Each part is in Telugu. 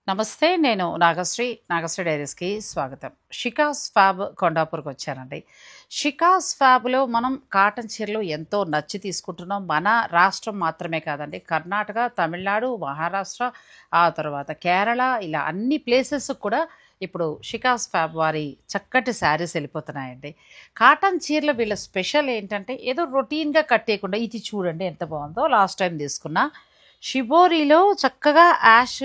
నమస్తే. నేను నాగశ్రీ డైరీస్కి స్వాగతం. షికాస్ ఫ్యాబ్ కొండాపూర్కి వచ్చానండి. షికాస్ ఫ్యాబ్లో మనం కాటన్ చీరలు ఎంతో నచ్చి తీసుకుంటున్నాం. మన రాష్ట్రం మాత్రమే కాదండి, కర్ణాటక, తమిళనాడు, మహారాష్ట్ర, ఆ తర్వాత కేరళ, ఇలా అన్ని ప్లేసెస్ కూడా ఇప్పుడు షికాస్ ఫ్యాబ్ వారి చక్కటి శారీస్ వెళ్ళిపోతున్నాయండి. కాటన్ చీరలు వీళ్ళ స్పెషల్ ఏంటంటే ఏదో రొటీన్గా కట్టేయకుండా, ఇది చూడండి ఎంత బాగుందో, లాస్ట్ టైం తీసుకున్నా షిబోరిలో చక్కగా యాష్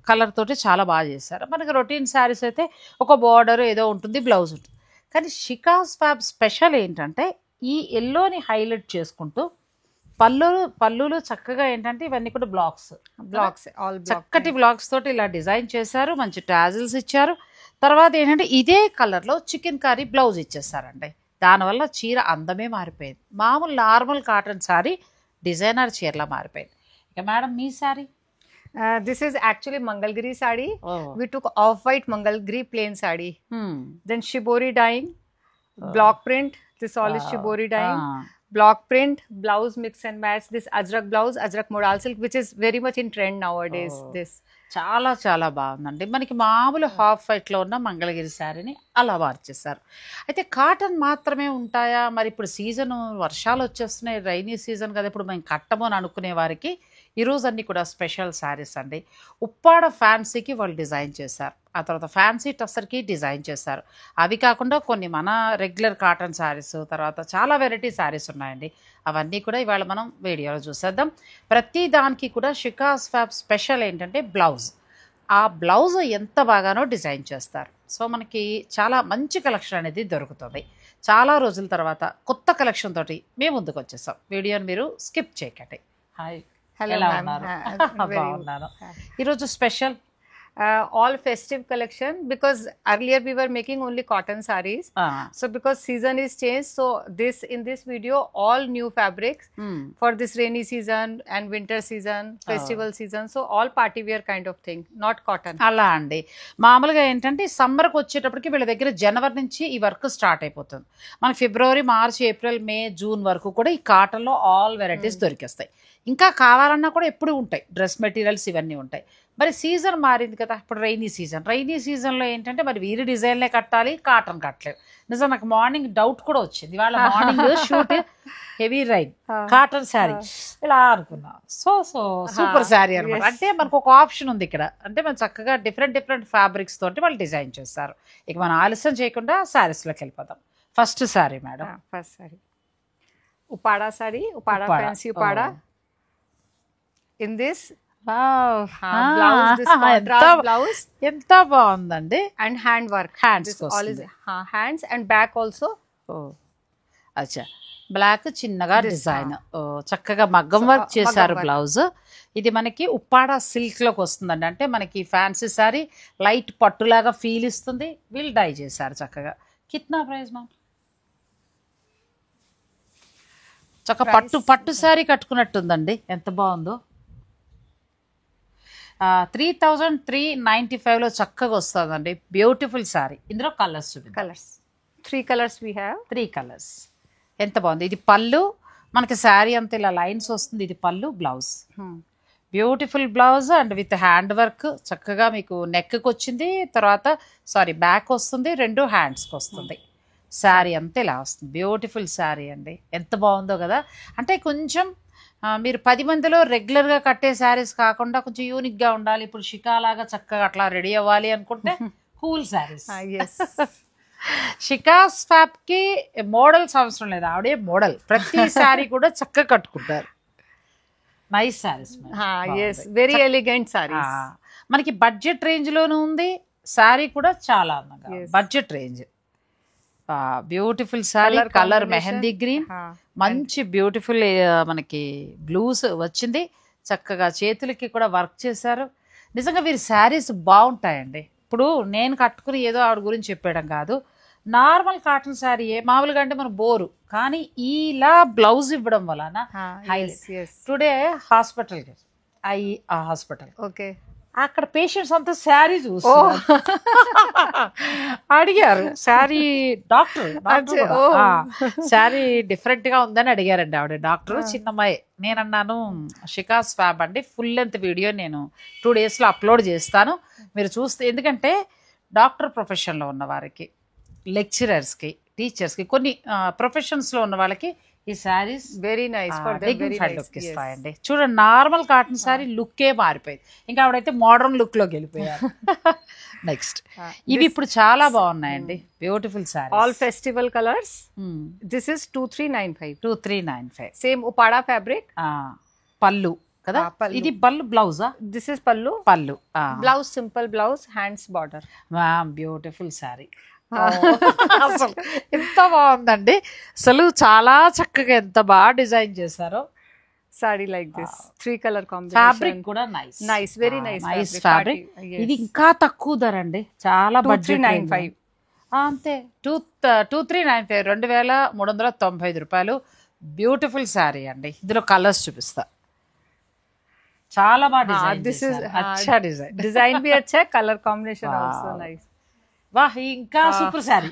కలర్ తోటి చాలా బాగా చేశారు. మనకి రొటీన్ శారీస్ అయితే ఒక బార్డర్ ఏదో ఉంటుంది, బ్లౌజ్ ఉంటుంది. కానీ షికాస్ ఫ్యాబ్ స్పెషల్ ఏంటంటే ఈ ఎల్లోని హైలైట్ చేసుకుంటూ పళ్ళులు చక్కగా ఏంటంటే ఇవన్నీ కూడా బ్లాక్స్ చక్కటి బ్లాక్స్ తోటి ఇలా డిజైన్ చేశారు. మంచి టాజిల్స్ ఇచ్చారు. తర్వాత ఏంటంటే ఇదే కలర్లో చికెన్ కర్రీ బ్లౌజ్ ఇచ్చేసారండి. దానివల్ల చీర అందమే మారిపోయింది. మామూలు నార్మల్ కాటన్ శారీ డిజైనర్ చీరలా మారిపోయింది. Madam, me saree? This is actually Mangalgiri saree. Oh. We took off-white Mangalgiri plain saree. Then shibori dyeing, block print. This all is shibori dyeing. Block print, blouse mix and match. This Ajrak blouse, Ajrak modal silk, which is very much in trend nowadays. This. చాలా చాలా బాగుందండి. మనకి మామూలు హాఫ్ వైట్లో ఉన్న మంగళగిరి శారీని అలా మార్చేశారు. అయితే కాటన్ మాత్రమే ఉంటాయా? మరి ఇప్పుడు సీజన్ వర్షాలు వచ్చేస్తున్నాయి, రైనీ సీజన్ కదా, ఇప్పుడు మేము కట్టము అని అనుకునే వారికి ఈరోజు అన్నీ కూడా స్పెషల్ శారీస్ అండి. ఉప్పాడ ఫ్యాన్సీకి వాళ్ళు డిజైన్ చేశారు. ఆ తర్వాత ఫ్యాన్సీ టస్సర్కి డిజైన్ చేశారు. అవి కాకుండా కొన్ని మన రెగ్యులర్ కాటన్ శారీస్, తర్వాత చాలా వెరైటీ శారీస్ ఉన్నాయండి. అవన్నీ కూడా ఇవాళ మనం వీడియోలో చూసేద్దాం. ప్రతి దానికి కూడా షికాస్ ఫ్యాబ్ స్పెషల్ ఏంటంటే బ్లౌజ్. ఆ బ్లౌజ్ ఎంత బాగానో డిజైన్ చేస్తారు. సో మనకి చాలా మంచి కలెక్షన్ అనేది దొరుకుతుంది. చాలా రోజుల తర్వాత కొత్త కలెక్షన్ తోటి మేము ముందుకు వచ్చేసాం. వీడియోని మీరు స్కిప్ చేయకండి. హాయ్, ఎలా ఉన్నారు? బాగున్నాను. ఈరోజు special all festive collection, because earlier we were making only cotton sarees. So because season is changed, so in this video all new fabrics for this rainy season and winter season, festival season, so all party wear kind of thing, not cotton. అలా అండి. మామూలుగా ఏంటంటే సమ్మర్కి వచ్చేటప్పటికి వీళ్ళ దగ్గర జనవరి నుంచి ఈ వర్క్ స్టార్ట్ అయిపోతుంది. మనకి ఫిబ్రవరి, మార్చ్, ఏప్రిల్, మే, జూన్ వరకు కూడా ఈ కాటన్లో ఆల్ వెరైటీస్ దొరికేస్తాయి. ఇంకా కావాలన్నా కూడా ఎప్పుడు ఉంటాయి. డ్రెస్ మెటీరియల్స్ ఇవన్నీ ఉంటాయి. మరి సీజన్ మారింది కదా, ఇప్పుడు రైనీ సీజన్లో ఏంటంటే మరి వీరి డిజైన్లే కట్టాలి, కాటన్ కట్టలేదు. నిజం నాకు మార్నింగ్ డౌట్ కూడా వచ్చింది. ఇవాళ morning shoot heavy rain, cotton sari ఇలా అనుకున్నా. సో సూపర్ శారీ అనమాట. అంటే మనకు ఒక ఆప్షన్ ఉంది ఇక్కడ. అంటే మనం చక్కగా డిఫరెంట్ ఫ్యాబ్రిక్స్ తోటి వాళ్ళు డిజైన్ చేస్తారు. ఇక మనం ఆలస్యం చేయకుండా శారీస్లోకి వెళ్ళిపోతాం. First sari madam. First sari Uppada sari, Uppada fancy Uppada. In this blouse, this contrast blouse, ఎంత బాగుందండి. and hand work, hands all is hands and back also. అచ్చా, బ్లాక్ చిన్నగా డిజైన్, చక్కగా మగ్గం వర్క్ చేశారు బ్లౌజ్. ఇది మనకి ఉప్పాడ సిల్క్ లోకి వస్తుందండి. అంటే మనకి ఫ్యాన్సీ సారీ లైట్ పట్టులాగా ఫీల్ ఇస్తుంది. వీళ్ళు డై చేశారు చక్కగా. కిత్నా ప్రైస్ మా? చక్కగా పట్టు శారీ కట్టుకున్నట్టుందండి. ఎంత బాగుందో. 3,395లో చక్కగా వస్తుందండి. బ్యూటిఫుల్ శారీ. ఇందులో colours three colours we have. 3 colours. ఎంత బాగుంది. ఇది పళ్ళు, మనకి శారీ అంతా ఇలా లైన్స్ వస్తుంది. ఇది పళ్ళు, blouse beautiful blouse and with hand work. చక్కగా మీకు నెక్కి వచ్చింది, తర్వాత బ్యాక్ వస్తుంది, 2 హ్యాండ్స్కి వస్తుంది. శారీ అంతా ఇలా వస్తుంది. బ్యూటిఫుల్ శారీ అండి. ఎంత బాగుందో కదా. అంటే కొంచెం మీరు 10 మందిలో రెగ్యులర్గా కట్టే శారీస్ కాకుండా కొంచెం యూనిక్గా ఉండాలి, ఇప్పుడు షికాలాగా చక్కగా అట్లా రెడీ అవ్వాలి అనుకుంటే కూల్ శారీస్. షికాస్ ఫ్యాబ్కి మోడల్స్ అవసరం లేదు, ఆవిడే మోడల్. ప్రతి శారీ కూడా చక్కగా కట్టుకుంటారు. Nice saris, very elegant saris. మనకి బడ్జెట్ రేంజ్లోనూ ఉంది. శారీ కూడా చాలా అందంగా, budget range. Beautiful sari. Colour mehndi green, మంచి బ్యూటిఫుల్ మనకి బ్లూస్ వచ్చింది. చక్కగా చేతులకి కూడా వర్క్ చేశారు. నిజంగా వీరి శారీస్ బాగుంటాయండి. ఇప్పుడు నేను కట్టుకుని ఏదో ఆవిడ గురించి చెప్పడం కాదు, నార్మల్ కాటన్ శారీ మామూలుగా అంటే మన బోరు, కానీ ఇలా బ్లౌజ్ ఇవ్వడం వలన టుడే హాస్పిటల్ ఓకే అక్కడ పేషెంట్స్ అంతా శారీ చూస్తారు అడిగారు శారీ డాక్టర్ శారీ డిఫరెంట్ గా ఉందని అడిగారండి ఆవిడ డాక్టర్ చిన్నమ్మాయి. నేనన్నాను షికాస్ ఫ్యాబ్ అండి, ఫుల్ లెంత్ వీడియో నేను 2 days లో అప్లోడ్ చేస్తాను మీరు చూస్తే. ఎందుకంటే డాక్టర్ ప్రొఫెషన్లో ఉన్న వారికి, లెక్చరర్స్కి, టీచర్స్కి, కొన్ని ప్రొఫెషన్స్లో ఉన్న వాళ్ళకి ఈ saris very nice for them, very nice look ఇస్తాయండి. చూడండి నార్మల్ కాటన్ శారీ లుక్కే మారిపోయింది, ఇంకా ఆవిడైతే మోడర్న్ లుక్ లోకి వెళ్ళిపోయారు. నెక్స్ట్ ఇవి ఇప్పుడు చాలా బాగున్నాయండి, beautiful sari, all festival colours. This is 2395. 2395 same Uppada fabric. Pallu కదా ఇది, పళ్ళు బ్లౌజా? This is pallu. Pallu blouse simple blouse, hands border. Beautiful sari. అసలు ఎంత బాగుందండి, అసలు చాలా చక్కగా ఎంత బాగా డిజైన్ చేశారో. Sari like this 3 color combination. Fabric కూడా nice, nice, very nice fabric. ఇది ఇంకా తక్కువ ధర అండి, చాలా బడ్జెట్. 2395 అంతే. 2395, 2395 రూపాయలు. బ్యూటిఫుల్ శారీ అండి. ఇందులో కలర్స్ చూపిస్తా, చాలా బాగా దిస్ ఇస్ అచ్చా డిజైన్. డిజైన్ బి అచ్చా, కలర్ కాంబినేషన్ ఆల్సో నైస్. వాహ్ ఇంకా సూపర్ శారీ.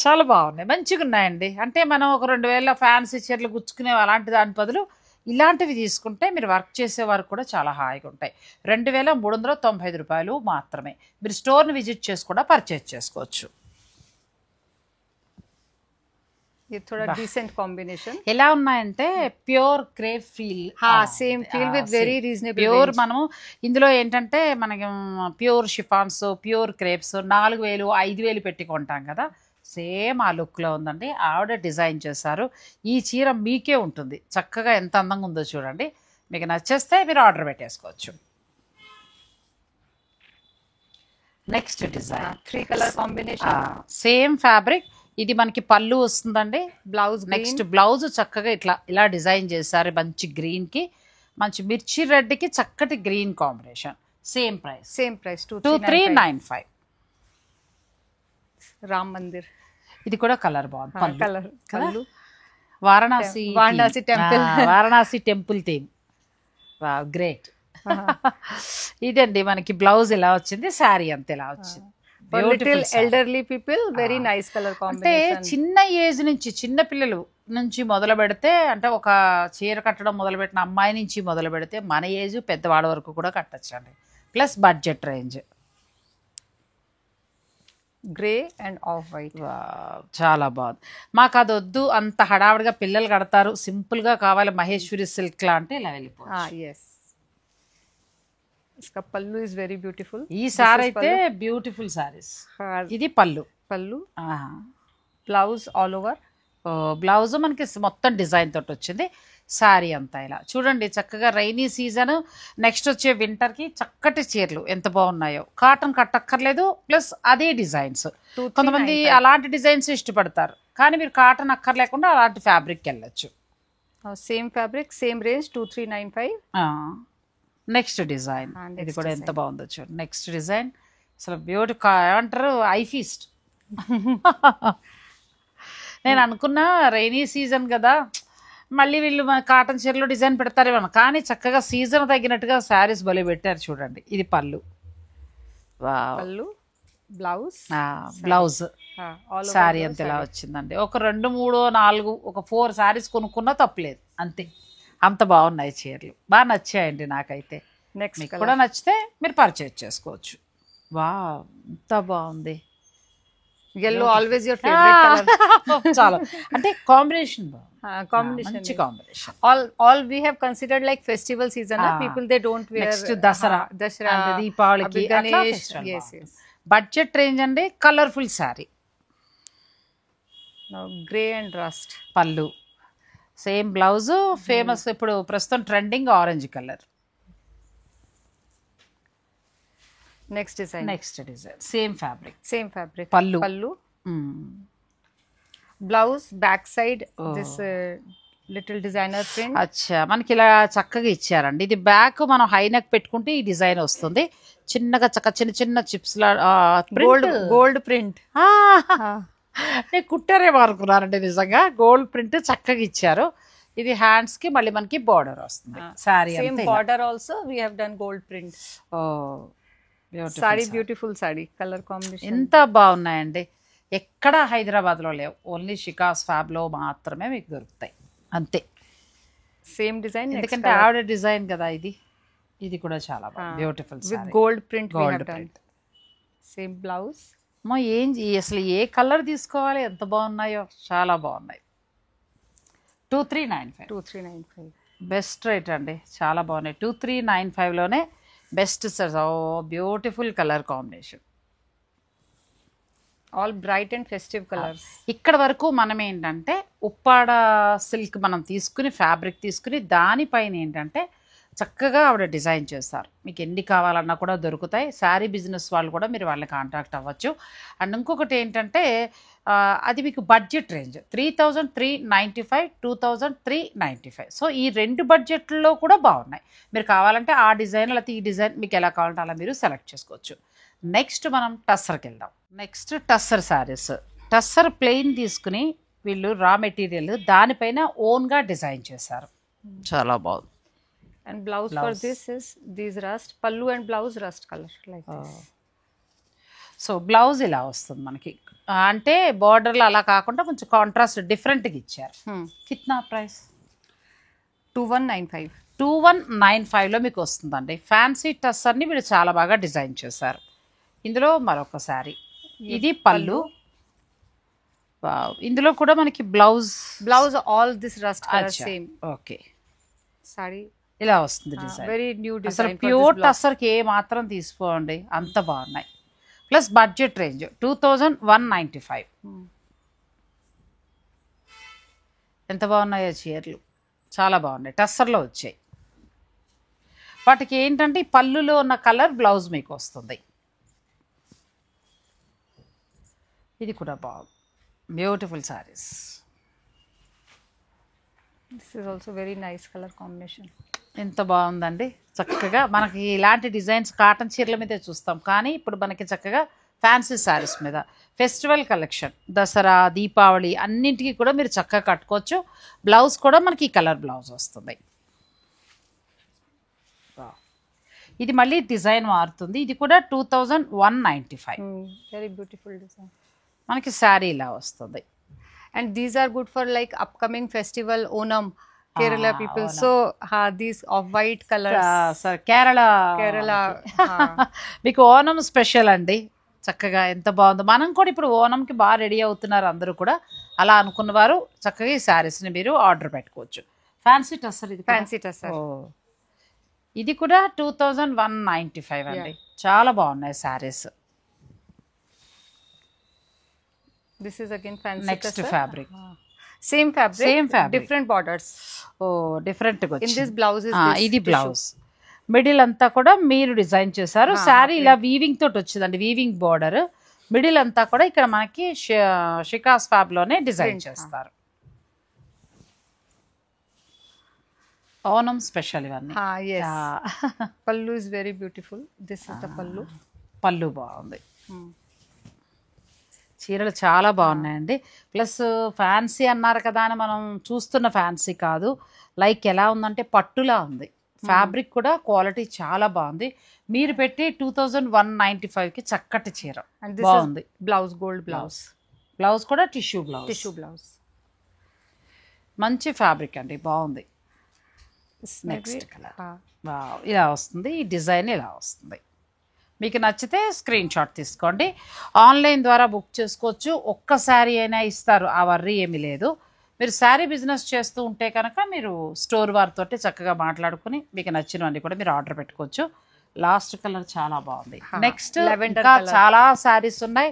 చాలా బాగున్నాయి, మంచిగా ఉన్నాయండి. అంటే మనం ఒక 2000 ఫ్యాన్సీ చీరలు గుచ్చుకునే అలాంటి దాని బదులు ఇలాంటివి తీసుకుంటే మీరు వర్క్ చేసేవారు కూడా చాలా హాయిగా ఉంటాయి. 2395 రూపాయలు మాత్రమే. మీరు స్టోర్ని విజిట్ చేసి కూడా పర్చేజ్ చేసుకోవచ్చు. ये थोड़ा डिसेंट कॉम्बिनेशन. ఎలా ఉన్నాయంటే pure crepe feel, same feel with very reasonable pure. మనము ఇందులో ఏంటంటే మనకి ప్యూర్ షిఫాన్స్, ప్యూర్ క్రేప్స్ 4000 5000 పెట్టి కొంటాం కదా, సేమ్ ఆ లుక్లో ఉందండి. ఆవిడ డిజైన్ చేశారు. ఈ చీర మీకే ఉంటుంది, చక్కగా ఎంత అందంగా ఉందో చూడండి. మీకు నచ్చేస్తే మీరు ఆర్డర్ పెట్టేసుకోవచ్చు. Next design 3 color combination. Same fabric. ఇది మనకి పళ్ళు వస్తుందండి, బ్లౌజ్. నెక్స్ట్ బ్లౌజ్ చక్కగా ఇలా డిజైన్ చేశారు. మంచి గ్రీన్ కి, మంచి మిర్చి రెడ్ కి చక్కటి green combination. Same price 2395. Ram Mandir. ఇది కూడా కలర్ బాగుంది, పళ్ళు కలర్ పళ్ళు. Varanasi temple theme. గ్రేట్. ఇదండి మనకి బ్లౌజ్ ఎలా వచ్చింది, శారీ అంత ఎలా వచ్చింది. Elderly people, very nice colour combination. అంటే చిన్న ఏజ్ నుంచి, చిన్న పిల్లలు నుంచి మొదలు పెడితే, అంటే ఒక చీర కట్టడం మొదలు పెట్టిన అమ్మాయి నుంచి మొదలు పెడితే మన ఏజ్ పెద్దవాళ్ళ వరకు కూడా కట్టచ్చు అండి. Plus budget range. Grey and off white. చాలా బాగుంది. మాకు అది వద్దు, అంత హడావిడిగా పిల్లలు కడతారు, సింపుల్ గా కావాలి మహేశ్వరి సిల్క్ లా అంటే ఇలా వెళ్ళిపోవచ్చు. इसका पल्लू इज वेरी ब्यूटीफुल. ఈ సారీ అయితే బ్యూటిఫుల్ సారీస్. ఇది పళ్ళు. Blouse all over. బ్లౌజ్ మనకి మొత్తం డిజైన్ తోటి వచ్చింది. శారీ అంతా ఇలా చూడండి, చక్కగా రైనీ సీజన్, నెక్స్ట్ వచ్చే వింటర్ కి చక్కటి చీరలు ఎంత బాగున్నాయో. కాటన్ కట్టక్కర్లేదు, ప్లస్ అదే డిజైన్స్. కొంతమంది అలాంటి డిజైన్స్ ఇష్టపడతారు, కానీ మీరు కాటన్ అక్కర్లేకుండా అలాంటి ఫ్యాబ్రిక్ వెళ్ళొచ్చు. Same fabric, same range 2395. Next design. ఇది కూడా ఎంత బాగుందో చూడండి. నెక్స్ట్ డిజైన్ అసలు బ్యూటిఫుల్, ఏమంటారు ఐ ఫీస్ట్. నేను అనుకున్నా రైనీ సీజన్ కదా, మళ్ళీ వీళ్ళు మన కాటన్ చీరలో డిజైన్ పెడతారేమో, కానీ చక్కగా సీజన్ తగ్గినట్టుగా శారీస్ భలే పెట్టారు చూడండి. ఇది పళ్ళు. పళ్ళు, బ్లౌజ్. బ్లౌజ్ శారీ అంత ఎలా వచ్చిందండి. ఒక 2 3 4 ఒక 4 శారీస్ కొనుక్కున్నా తప్పలేదు, అంతే. అంత బాగున్నాయి చీరలు, బాగా నచ్చాయండి నాకైతే. నెక్స్ట్ కూడా నచ్చితే మీరు పర్చేజ్ చేసుకోవచ్చు. వా ఎంత బాగుంది. yellow always your favorite color. చాలా అంటే కాంబినేషన్ combination, మంచి combination. all we have considered like festival season. People they don't wear. Next Dussehra, దీపావళికి yes. బడ్జెట్ రేంజ్ అండి. Colourful sari. Grey and rust. Pallu, same blouse. Famous ఇప్పుడు ప్రస్తుతం trending orange colour. Next design same fabric. Pallu. Blouse back side this little designer print. అచ్చా, మనకి ఇలా చక్కగా ఇచ్చారండి. ఇది బ్యాక్ మనం హై నెక్ పెట్టుకుంటే ఈ డిజైన్ వస్తుంది. చిన్నగా చిన్న చిప్స్ గోల్డ్ ప్రింట్. నేను కుట్టారేమో అనుకున్నానండి, నిజంగా గోల్డ్ ప్రింట్ చక్కగా ఇచ్చారు. ఇది హ్యాండ్స్ కి మళ్ళీ మనకి బార్డర్ వస్తుంది sorry Same border also we have done gold print. Saree beautiful saree color combination. ఎంత బాగున్నాయండి. ఎక్కడ హైదరాబాద్లో లేవు, ఓన్లీ షికాస్ ఫ్యాబ్లో మాత్రమే మీకు దొరుకుతాయి అంతే. Same design. ఎందుకంటే ఆవిడ డిజైన్ కదా ఇది. ఇది కూడా చాలా బాగుంది, beautiful with gold print we have done. Same blouse. అసలు ఏ కలర్ తీసుకోవాలి, ఎంత బాగున్నాయో, చాలా బాగున్నాయి. 2395 బెస్ట్ రేట్ అండి, చాలా బాగున్నాయి. 2395లోనే best sir. Beautiful colour combination, all bright and festive colours. ఇక్కడ వరకు మనం ఏంటంటే ఉప్పాడ సిల్క్ మనం తీసుకుని ఫ్యాబ్రిక్ తీసుకుని దానిపైన ఏంటంటే చక్కగా ఆవిడ డిజైన్ చేస్తారు. మీకు ఎన్ని కావాలన్నా కూడా దొరుకుతాయి. శారీ బిజినెస్ వాళ్ళు కూడా మీరు వాళ్ళని కాంటాక్ట్ అవ్వచ్చు. అండ్ ఇంకొకటి ఏంటంటే అది మీకు బడ్జెట్ రేంజ్ 3395, 2395. సో ఈ రెండు బడ్జెట్లో కూడా బాగున్నాయి. మీరు కావాలంటే ఆ డిజైన్ లేకపోతే ఈ డిజైన్ మీకు ఎలా కావాలంటే అలా మీరు సెలెక్ట్ చేసుకోవచ్చు. నెక్స్ట్ మనం టస్సర్కి వెళ్దాం. నెక్స్ట్ టస్సర్ శారీస్. టస్సర్ ప్లెయిన్ తీసుకుని వీళ్ళు రా మెటీరియల్ దానిపైన ఓన్గా డిజైన్ చేశారు, చాలా బాగుంది. And blouse for this is these rust, pallu and blouse rust color like this. So blouse ఇలా వస్తుంది మనకి, అంటే బార్డర్లో అలా కాకుండా కొంచెం కాంట్రాస్ట్ డిఫరెంట్గా ఇచ్చారు. కిత్నా ప్రైస్? 2195. 2195లో మీకు వస్తుందండి. ఫ్యాన్సీ టస్సర్ని వీళ్ళు చాలా బాగా డిజైన్ చేశారు. ఇందులో మరొక శారీ, ఇది పళ్ళు. ఇందులో కూడా మనకి blouse all this rust color same. Okay, saree ఇలా వస్తుంది డిజైన్. వెరీ న్యూ అసలు డిజైన్. ప్యూర్ టస్సర్కి ఏ మాత్రం తీసుకోండి, అంత బాగున్నాయి. Plus budget range 2195. ఎంత బాగున్నాయో చీరలు, చాలా బాగున్నాయి, టస్సర్లో వచ్చాయి. వాటికి ఏంటంటే ఈ పళ్ళులో ఉన్న కలర్ బ్లౌజ్ మీకు వస్తుంది. ఇది కూడా బాగుంది, beautiful saris. This is also very nice colour combination. ఎంత బాగుందండి. చక్కగా మనకి ఇలాంటి డిజైన్స్ కాటన్ చీరల మీదే చూస్తాం, కానీ ఇప్పుడు మనకి చక్కగా ఫ్యాన్సీ శారీస్ మీద ఫెస్టివల్ కలెక్షన్, దసరా, దీపావళి అన్నింటికి కూడా మీరు చక్కగా కట్టుకోవచ్చు. బ్లౌజ్ కూడా మనకి ఈ కలర్ బ్లౌజ్ వస్తుంది. ఇది మళ్ళీ డిజైన్ మారుతుంది. ఇది కూడా 2195. Very beautiful design. మనకి శారీ ఇలా వస్తుంది. And these are good for like upcoming festival Onam, Kerala people. Onam. So these of white colors. Sir Kerala మీకు ఓనం స్పెషల్ అండి. చక్కగా ఎంత బాగుందో. మనం కూడా ఇప్పుడు ఓనంకి బాగా రెడీ అవుతున్నారు అందరూ కూడా. అలా అనుకున్న వారు చక్కగా ఈ శారీస్ని మీరు ఆర్డర్ పెట్టుకోవచ్చు. ఫ్యాన్సీ టస్సర్, ఇది ఫ్యాన్సీ టస్సర్. ఇది కూడా 2195 అండి. చాలా బాగున్నాయి saris. This is again fancy. Next fabric, same fabric, different borders. డిఫరెంట్గా in this blouse is ఇది బ్లౌజ్. మిడిల్ అంతా కూడా మీరు డిజైన్ చేశారు. శారీ ఇలా వీవింగ్ తోటి వచ్చిందండి, వీవింగ్ బార్డర్. మిడిల్ అంతా కూడా ఇక్కడ మనకి షికాస్ ఫ్యాబ్లోనే డిజైన్ చేస్తారు. ఓనం స్పెషల్ ఇవన్నీ. Yes. Pallu is very beautiful. This is the pallu. పళ్ళు బాగుంది. చీరలు చాలా బాగున్నాయండి. ప్లస్ ఫ్యాన్సీ అన్నారు కదా అని మనం చూస్తున్న ఫ్యాన్సీ కాదు. లైక్ ఎలా ఉందంటే పట్టులా ఉంది. ఫ్యాబ్రిక్ కూడా క్వాలిటీ చాలా బాగుంది. మీరు పెట్టి 2195కి చక్కటి చీర బాగుంది. Blouse gold blouse. బ్లౌజ్ కూడా టిష్యూ బ్లౌజ్. మంచి ఫ్యాబ్రిక్ అండి, బాగుంది. నెక్స్ట్ కలర్ ఇలా వస్తుంది. ఈ డిజైన్ ఇలా వస్తుంది. మీకు నచ్చితే స్క్రీన్ షాట్ తీసుకోండి. ఆన్లైన్ ద్వారా బుక్ చేసుకోవచ్చు. ఒక్క శారీ అయినా ఇస్తారు, ఆ వర్రీ ఏమీ లేదు. మీరు శారీ బిజినెస్ చేస్తూ ఉంటే కనుక మీరు స్టోర్ వారితో చక్కగా మాట్లాడుకుని మీకు నచ్చినవన్నీ కూడా మీరు ఆర్డర్ పెట్టుకోవచ్చు. లాస్ట్ కలర్ చాలా బాగుంది. నెక్స్ట్ ఇంకా చాలా శారీస్ ఉన్నాయి,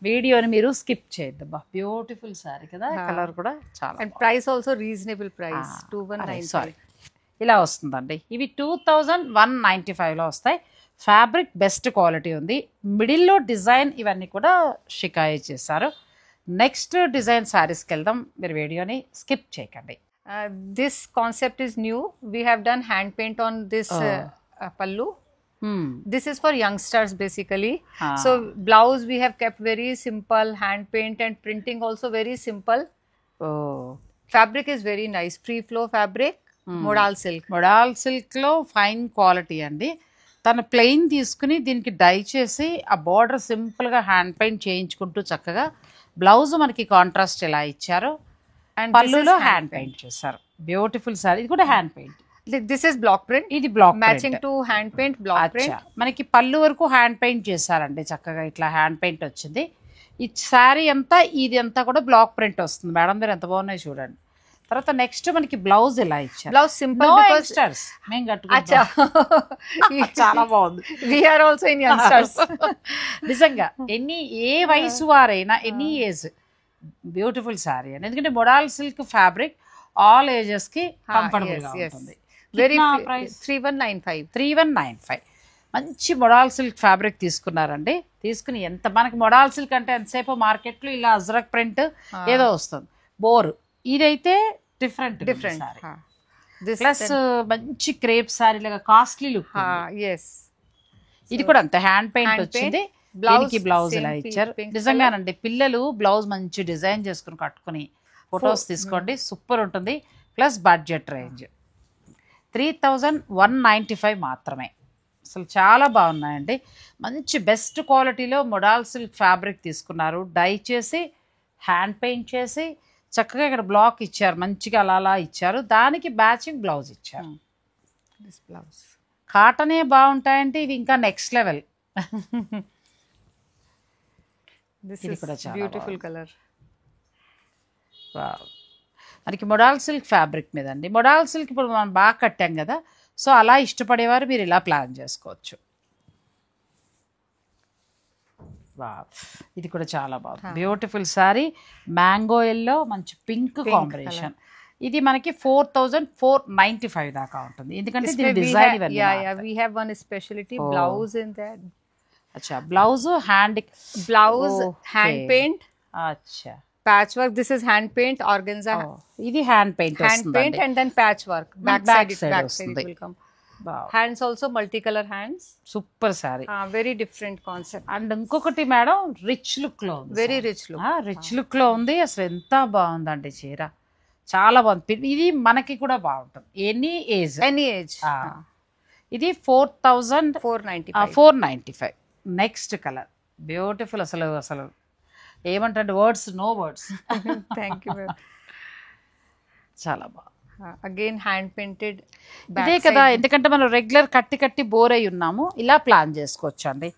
వీడియోని మీరు స్కిప్ చేయొద్దు. బ్యూటిఫుల్ శారీ కదా, కలర్ కూడా చాలా. And price also reasonable price 2195. Sorry, ఇలా వస్తుందండి. ఇవి 2195లో వస్తాయి. ఫ్యాబ్రిక్ బెస్ట్ క్వాలిటీ ఉంది. మిడిల్లో డిజైన్ ఇవన్నీ కూడా షికాయి చేశారు. నెక్స్ట్ డిజైన్ శారీస్కి వెళ్దాం. మీరు వీడియోని స్కిప్ చేయకండి. This concept is new. We have done hand paint on this pallu. This is for youngsters basically. So blouse we have kept very simple, hand paint and printing also very simple. Fabric is very nice. Free flow fabric, modal silk. Modal సిల్క్లో ఫైన్ క్వాలిటీ అండి. తను ప్లెయిన్ తీసుకుని దీనికి డై చేసి ఆ బార్డర్ సింపుల్గా హ్యాండ్ పెయింట్ చేయించుకుంటూ చక్కగా బ్లౌజ్ మనకి కాంట్రాస్ట్ ఎలా ఇచ్చారు And పళ్ళులో హ్యాండ్ పెయింట్ చేశారు. Beautiful sorry. ఇది కూడా hand paint. this is block print. ఇది black Matching to hand paint, block print. మనకి పళ్ళు వరకు హ్యాండ్ పెయింట్ చేశారండి. చక్కగా ఇట్లా హ్యాండ్ పెయింట్ వచ్చింది. ఈ శారీ అంతా ఇది అంతా కూడా బ్లాక్ ప్రింట్ వస్తుంది. మేడం దగ్గర ఎంత బాగున్నాయి చూడండి. తర్వాత నెక్స్ట్ మనకి బ్లౌజ్ ఎలా ఇచ్చారు. Blouse simple No because youngsters. మేము Acha. కట్టుకుంటాం. చాలా బాగుంది. We are also in youngsters. నిజంగా ఏ వయసు వారైనా ఎనీ ఏజ్ బ్యూటిఫుల్ శారీ అండి. ఎందుకంటే modal silk fabric all ages కి కంఫర్టబుల్ గా ఉంటుంది. Very price 3195. 3195. మంచి మొడాల్ సిల్క్ ఫ్యాబ్రిక్ తీసుకున్నారండి. తీసుకుని ఎంత మనకి మొడాల్ సిల్క్ అంటే ఎంతసేపు మార్కెట్లో ఇలా అజ్రక్ ప్రింట్ ఏదో వస్తుంది బోర్. ఇదైతే డిఫరెంట్ Different. This ప్లస్ మంచి క్రేప్ శారీ లాగా కాస్ట్లీ లుక్. yes. ఇది కూడా అంతే హ్యాండ్ పెయింట్ Hand వచ్చింది. paint, blouse దీనికి బ్లౌజ్ same ఇలా pink ఇచ్చారు. color. నిజంగానండి పిల్లలు బ్లౌజ్ మంచి డిజైన్ చేసుకుని కట్టుకుని ఫొటోస్ తీసుకోండి, సూపర్ ఉంటుంది. ప్లస్ బడ్జెట్ రేంజ్ 3195 మాత్రమే. అసలు చాలా బాగున్నాయండి. మంచి బెస్ట్ క్వాలిటీలో మొడాల్ సిల్క్ ఫ్యాబ్రిక్ తీసుకున్నారు. డై చేసి హ్యాండ్ పెయింట్ చేసి చక్కగా ఇక్కడ బ్లాక్ ఇచ్చారు. మంచిగా అలా ఇచ్చారు. దానికి మ్యాచింగ్ బ్లౌజ్ ఇచ్చారు. This blouse. కాటనే బాగుంటాయంటే ఇవి ఇంకా నెక్స్ట్ లెవెల్. This ఇది is కూడా చాలా beautiful color. మనకి మొడాల్ సిల్క్ ఫ్యాబ్రిక్ మీద అండి. మొడాల్ సిల్క్ ఇప్పుడు మనం బాగా కట్టాం కదా, సో అలా ఇష్టపడేవారు మీరు ఇలా ప్లాన్ చేసుకోవచ్చు. ఇది కూడా చాలా బాగుంది. Beautiful sorry. మ్యాంగో ఎల్లో మంచి పింక్ కాంబినేషన్. ఇది మనకి 4495 దాకా ఉంటుంది. ఎందుకంటే దీని design We have one specialty blouse in that. అచ్చా blouse hand Blouse hand paint, అచ్చా patchwork. This is hand paint organza. ఇది hand paint Hand paint and then patchwork. Back back side, side back side వస్తుంది. it will come. Hands also multicolor hands. Super sorry. Very different concept. And ఇంకొకటి మేడం రిచ్ లుక్ లో ఉంది. Very rich look. Rich look లో ఉంది. అసలు ఎంత బాగుందండి చీర, చాలా బాగుంది. ఇది మనకి కూడా బాగుంటుంది ఎనీ ఏజ్. Any age. ఇది 4495. 495. Next colour beautiful. అసలు ఏమంటే words no words. Thank you. Ma'am. చాలా బాగుంది. Again hand painted. ఇదే కదా, ఎందుకంటే మనం రెగ్యులర్ కట్టి బోర్ అయి ఉన్నాము. ఇలా ప్లాన్ చేసుకోవచ్చు అండి.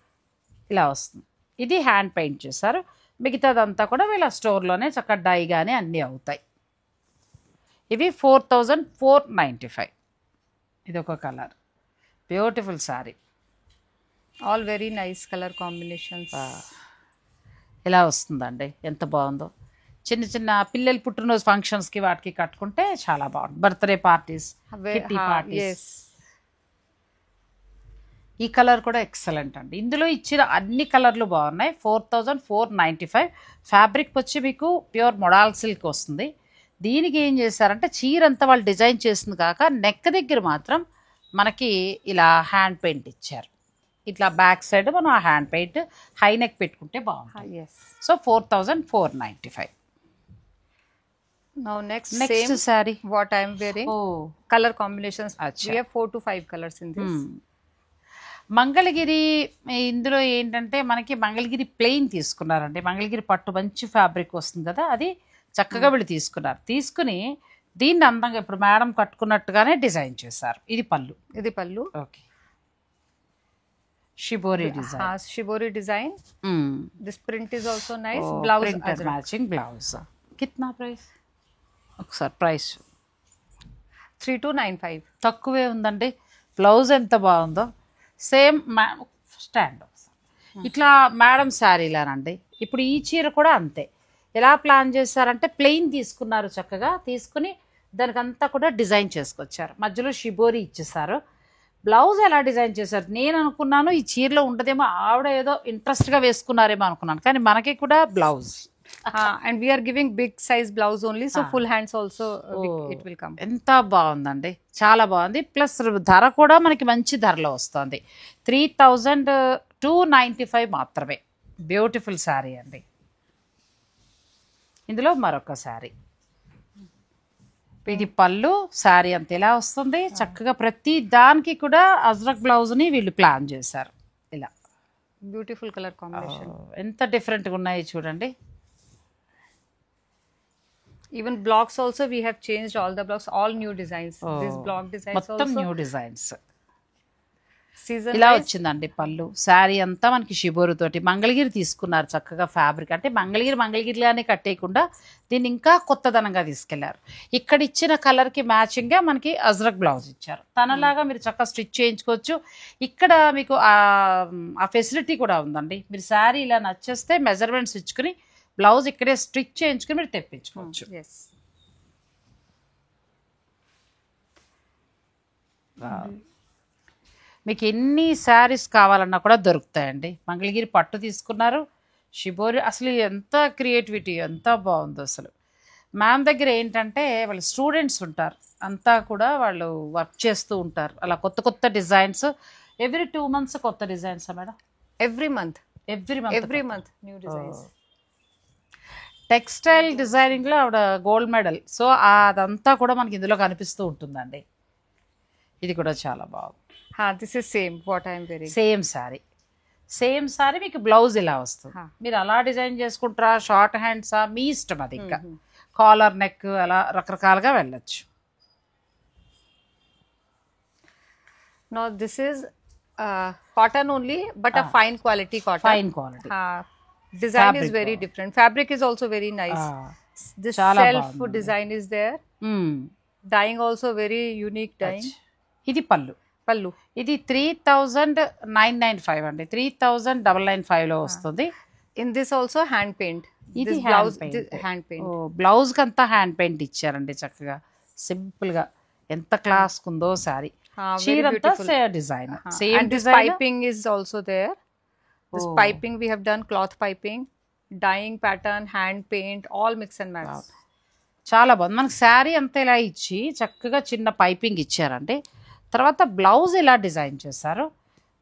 ఇలా వస్తుంది. ఇది హ్యాండ్ పెయింట్ చేశారు. మిగతాదంతా కూడా వీళ్ళ స్టోర్లోనే చక్కగా డై కానీ అన్నీ అవుతాయి. ఇవి 4495. ఇది ఒక colour beautiful sorry. All very nice color combinations. ఇలా వస్తుందండి. ఎంత బాగుందో. చిన్న పిల్లలు పుట్టినరోజు ఫంక్షన్స్కి వాటికి కట్టుకుంటే చాలా బాగుంది. Birthday parties, kitty parties. Yes. ఈ కలర్ కూడా ఎక్సలెంట్ అండి. ఇందులో ఇచ్చిన అన్ని కలర్లు బాగున్నాయి. 4495. ఫ్యాబ్రిక్ వచ్చి మీకు ప్యూర్ మొడాల్ సిల్క్ వస్తుంది. దీనికి ఏం చేశారంటే చీర అంతా వాళ్ళు డిజైన్ చేసింది కాక నెక్ దగ్గర మాత్రం మనకి ఇలా హ్యాండ్ పెయింట్ ఇచ్చారు. ఇట్లా బ్యాక్ సైడ్ మనం ఆ హ్యాండ్ పెయింట్ హై నెక్ పెట్టుకుంటే బాగుంటుంది. Yes. So 4495. Now next next same sari. what I am wearing. Color combinations. We have 4 to 5 colors in this. Mangalagiri. ఇందులో ఏంటంటే మనకి మంగళగిరి ప్లెయిన్ తీసుకున్నారండి. మంగళగిరి పట్టు మంచి ఫ్యాబ్రిక్ వస్తుంది కదా, అది చక్కగా వీళ్ళు తీసుకున్నారు. తీసుకుని దీన్ని అందంగా ఇప్పుడు మేడం కట్టుకున్నట్టుగానే డిజైన్ చేశారు. ఇది పళ్ళు. ఇది pallu. Okay. Shibori design. Shibori design. This print is also nice. Blouse matching blouse. కిత్నా ప్రైస్ ఒకసారి ప్రైస్? 3295. తక్కువే ఉందండి. బ్లౌజ్ ఎంత బాగుందో. సేమ్ స్టాండ్ ఇట్లా మేడం శారీలానండి. ఇప్పుడు ఈ చీర కూడా అంతే. ఎలా ప్లాన్ చేశారంటే ప్లెయిన్ తీసుకున్నారు. చక్కగా తీసుకుని దానికంతా కూడా డిజైన్ చేసుకొచ్చారు. మధ్యలో షిబోరి ఇచ్చేసారు. బ్లౌజ్ ఎలా డిజైన్ చేశారు నేను అనుకున్నాను ఈ చీరలో ఉండదేమో, ఆవిడ ఏదో ఇంట్రెస్ట్గా వేసుకున్నారేమో అనుకున్నాను. కానీ మనకి కూడా blouse. And we are giving big size blouse only, so full hands also it will come. ఎంత బాగుందండి, చాలా బాగుంది. ప్లస్ ధర కూడా మనకి మంచి ధరలో వస్తుంది. 3295 మాత్రమే. బ్యూటిఫుల్ శారీ అండి. ఇందులో మరొక శారీ ఇది పళ్ళు, శారీ అంత ఇలా వస్తుంది. చక్కగా ప్రతి దానికి కూడా అజ్రక్ బ్లౌజ్ని వీళ్ళు ప్లాన్ చేశారు. ఇలా బ్యూటిఫుల్ కలర్ కాంబినేషన్. ఎంత డిఫరెంట్గా ఉన్నాయి చూడండి. Even blocks also we have changed all the blocks, all new designs. This block designs మొత్తం also న్యూ డిజైన్స్. season ఇలా wise. వచ్చిందండి పళ్ళు. శారీ అంతా మనకి షిబోరు తోటి మంగళగిరి తీసుకున్నారు చక్కగా ఫ్యాబ్రిక్. అంటే మంగళగిరిలానే కట్టేయకుండా దీన్ని ఇంకా కొత్తదనంగా తీసుకెళ్లారు. ఇక్కడ ఇచ్చిన కలర్కి మ్యాచింగ్గా మనకి అజ్రక్ బ్లౌజ్ ఇచ్చారు. తనలాగా మీరు చక్కగా స్టిచ్ చేయించుకోవచ్చు. ఇక్కడ మీకు ఆ ఫెసిలిటీ కూడా ఉందండి. మీరు శారీ ఇలా నచ్చేస్తే మెజర్మెంట్స్ ఇచ్చుకుని బ్లౌజ్ ఇక్కడే స్టిచ్ చేయించుకుని మీరు తెప్పించుకోవచ్చు. Yes. మీకు ఎన్ని శారీస్ కావాలన్నా కూడా దొరుకుతాయండి. మంగళగిరి పట్టు తీసుకున్నారు, షిబోరి. అసలు ఎంత క్రియేటివిటీ, ఎంత బాగుందో అసలు. మ్యామ్ దగ్గర ఏంటంటే వాళ్ళు స్టూడెంట్స్ ఉంటారు, అంతా కూడా వాళ్ళు వర్క్ చేస్తూ ఉంటారు. అలా కొత్త కొత్త డిజైన్స్ ఎవ్రీ 2 months కొత్త designs madam. Every month. Every month New designs. Textile డిజైనింగ్లో ఆవిడ గోల్డ్ మెడల్. సో అదంతా కూడా మనకి ఇందులో కనిపిస్తూ ఉంటుందండి. ఇది కూడా చాలా బాగుంది. This is same what I am wearing. Same sari మీకు బ్లౌజ్ ఇలా వస్తుంది. హా. మీరు అలా డిజైన్ చేసుకుంటారా, షార్ట్ హ్యాండ్సా, మీ ఇష్టం. అది ఇంకా కాలర్ నెక్ అలా రకరకాలుగా వెళ్ళొచ్చు. Now this is cotton only, but a fine quality cotton. Fine quality. Design Fabric is very బాగుంది. different. Fabric is also very nice. This చాలా self బాగుంది. design is there. Dyeing also very unique dyeing. ఇది పళ్ళు. Pallu. ఇది 3,995 అండి. 3,995లో వస్తుంది. In this also hand paint. ఇది This hand blouse paint. this hand paint. బ్లౌజ్కి అంతా హ్యాండ్ పెయింట్ ఇచ్చారండి చక్కగా సింపుల్గా. ఎంత క్లాస్ ఉందో sari. Very చీరంతా beautiful. Design And same this design. piping is also there. This piping we have done cloth piping, dyeing pattern, hand paint, all mix and match. చాలా బాగుంది. మనకి శారీ అంతా ఇలా ఇచ్చి చక్కగా చిన్న పైపింగ్ ఇచ్చారండి. తర్వాత బ్లౌజ్ ఇలా డిజైన్ చేశారు.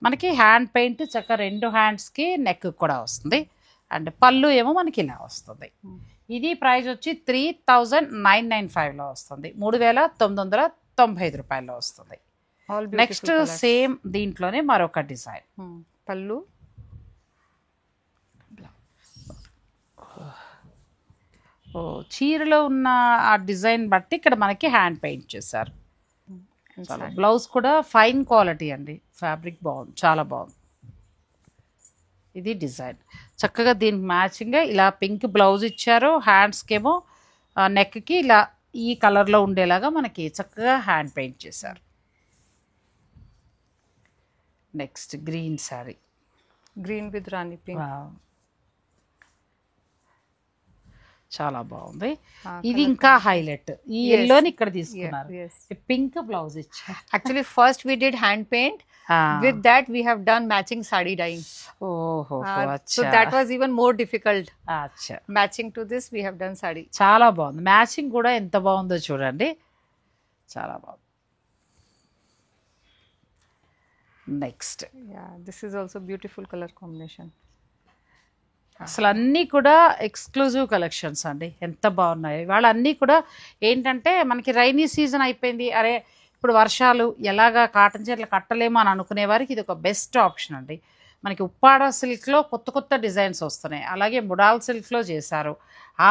మనకి హ్యాండ్ పెయింట్ చక్కగా 2 హ్యాండ్స్కి నెక్ కూడా వస్తుంది. అండ్ పళ్ళు ఏమో మనకి ఇలా వస్తుంది. ఇది ప్రైస్ వచ్చి 3,995లో వస్తుంది. 3,995 రూపాయల్లో వస్తుంది. All beautiful next colours. Same దీంట్లోనే మరొక డిజైన్. Pallu. చీరలో ఉన్న ఆ డిజైన్ బట్టి ఇక్కడ మనకి హ్యాండ్ పెయింట్ చేశారు. And చాలా side. బ్లౌజ్ కూడా ఫైన్ క్వాలిటీ అండి. ఫ్యాబ్రిక్ బాగుంది, చాలా బాగుంది. ఇది డిజైన్ చక్కగా దీనికి మ్యాచింగ్గా ఇలా పింక్ బ్లౌజ్ ఇచ్చారు. హ్యాండ్స్కి ఏమో నెక్కి ఇలా ఈ కలర్లో ఉండేలాగా మనకి చక్కగా హ్యాండ్ పెయింట్ చేశారు. Next green sari. Green with Rani pink. చాలా బాగుంది. Ah, ఇది ఇంకా హైలైట్. ఈ Yes. ఎల్లోని ఇక్కడ తీసుకున్నారు. Yes. పింక్ బ్లౌజ్ ఇచ్చారు. Actually, first we did hand paint. With that, we have done matching sari dyeing. ఓహో So that was even more difficult. అచ్చా. Matching to this, we have done sari. చాలా బాగుంది. మ్యాచింగ్ కూడా ఎంత బాగుందో చూడండి. చాలా బాగుంది. Next Yeah, this is also beautiful color combination. అసలు అన్నీ కూడా ఎక్స్క్లూజివ్ కలెక్షన్స్ అండి. ఎంత బాగున్నాయి. వాళ్ళు అన్నీ కూడా ఏంటంటే మనకి రైనీ సీజన్ అయిపోయింది, అరే ఇప్పుడు వర్షాలు ఎలాగా కాటన్ చీరలు కట్టలేమో అని అనుకునే వారికి ఇది ఒక బెస్ట్ ఆప్షన్ అండి. మనకి ఉప్పాడ సిల్క్లో కొత్త కొత్త డిజైన్స్ వస్తున్నాయి. అలాగే ముడాల్ సిల్క్లో చేశారు.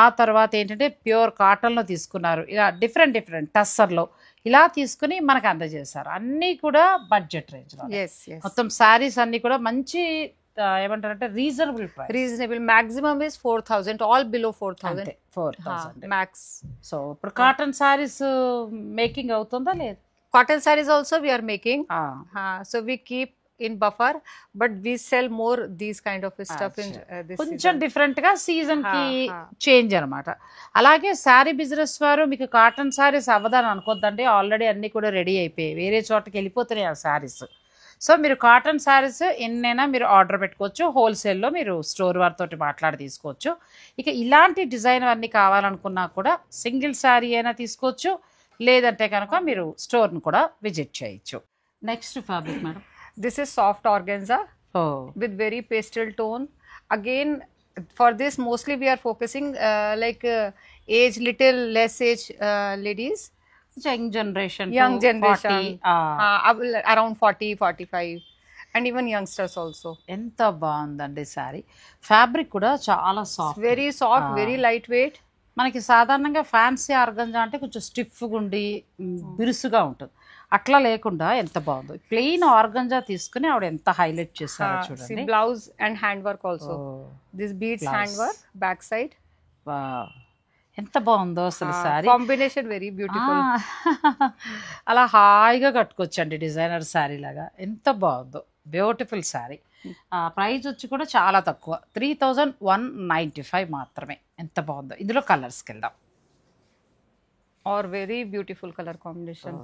ఆ తర్వాత ఏంటంటే ప్యూర్ కాటన్లో తీసుకున్నారు. ఇలా డిఫరెంట్ టస్సర్లో ఇలా తీసుకుని మనకు అందజేశారు. అన్నీ కూడా బడ్జెట్ రేంజ్లో. Yes, yes. మొత్తం శారీస్ అన్నీ కూడా మంచి ఏమంటారంటే reasonable price. Reasonable. Maximum is 4,000. All below 4,000. 4,000. Max. So ఇప్పుడు కాటన్ శారీస్ మేకింగ్ అవుతుందా లేదు? Cotton sarees also we are making. So we keep in buffer, but we sell more these kind of stuff in this కొంచెం season. డిఫరెంట్ గా సీజన్ కి హా. చేంజ్ అనమాట. అలాగే శారీ బిజినెస్ వారు మీకు కాటన్ శారీస్ అవ్వదని అనుకోద్దండి. ఆల్రెడీ అన్ని కూడా రెడీ అయిపోయాయి, వేరే చోటకి వెళ్ళిపోతున్నాయి ఆ శారీస్. సో మీరు కాటన్ శారీస్ ఎన్నైనా మీరు ఆర్డర్ పెట్టుకోవచ్చు. హోల్సేల్లో మీరు స్టోర్ వారితో మాట్లాడి తీసుకోవచ్చు. ఇక ఇలాంటి డిజైన్ అన్నీ కావాలనుకున్నా కూడా సింగిల్ శారీ అయినా తీసుకోవచ్చు, లేదంటే కనుక మీరు స్టోర్ను కూడా విజిట్ చేయొచ్చు. Next fabric madam. This is soft organza with very pastel tone. Again, for this mostly we are focusing like age little less age ladies. Young generation Young generation. Around 40, 45. And even youngsters also. ఎంత బాగుందండి సారీ. ఫ్యాబ్రిక్ కూడా చాలా soft, Very soft, very lightweight. మనకి సాధారణంగా ఫ్యాన్సీ ఆర్గంజా అంటే కొంచెం స్టిఫ్గా ఉండి బిరుసుగా ఉంటుంది, అట్లా లేకుండా ఎంత బాగుందో. ప్లెయిన్ ఆర్గంజా తీసుకుని ఆవిడ ఎంత హైలైట్ చేశారో See చూడండి. blouse and handwork also. This beads Blouse. handwork, backside. ఎంత బాగుందో అసలు సారీ. Combination very beautiful. అలా హాయిగా కట్టుకోవచ్చండి డిజైనర్ శారీ లాగా. ఎంత బాగుందో, బ్యూటిఫుల్ శారీ. ప్రైస్ వచ్చి కూడా చాలా తక్కువ, 3195 మాత్రమే. ఎంత బాగుందో. ఇందులో కలర్స్కి వెళ్దాం. Or very beautiful color combination.